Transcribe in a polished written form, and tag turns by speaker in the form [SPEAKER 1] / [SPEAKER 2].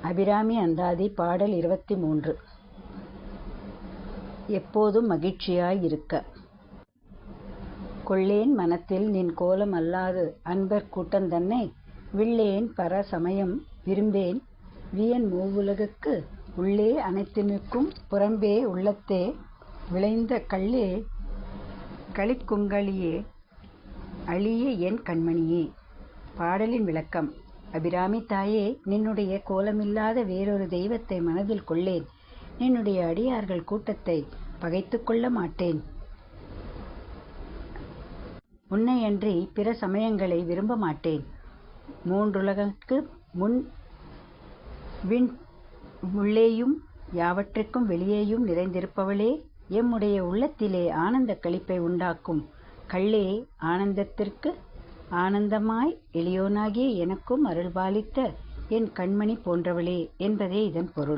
[SPEAKER 1] அபிராமி அந்தாதி பாடல் 23. எப்போதும் மகிழ்ச்சியாய் இருக்க. கொள்ளேன் மனத்தில் நின் கோலம் அல்லாது அன்பர் கூட்டந்தன்னை விள்ளேன் பர சமயம் விரும்பேன் வியன் மூவுலகுக்கு உள்ளே அனைத்து நிற்கும் புறம்பே உள்ளத்தே விளைந்த கள்ளே களிக்குங்களியே அழிய என் கண்மணியே. பாடலின் விளக்கம். அபிராமி தாயே, நின்னுடைய கோலமில்லாத வேறொரு தெய்வத்தை மனதில் கொள்ளேன். நின்னுடைய அடியார்கள் கூட்டத்தை பகைத்து கொள்ள மாட்டேன். உன்னையன்றி பிற சமயங்களை விரும்ப மாட்டேன். மூன்றுலகற்கு முன் விண் உள்ளேயும் யாவற்றிற்கும் வெளியேயும் நிறைந்திருப்பவளே, எம்முடைய உள்ளத்திலே ஆனந்த களிப்பை உண்டாக்கும் கள்ளே, ஆனந்தத்திற்கு ஆனந்தமாய் எளியோனாகிய எனக்கும் அருள்பாலித்த என் கண்மணி போன்றவளே என்பதே இதன் பொருள்.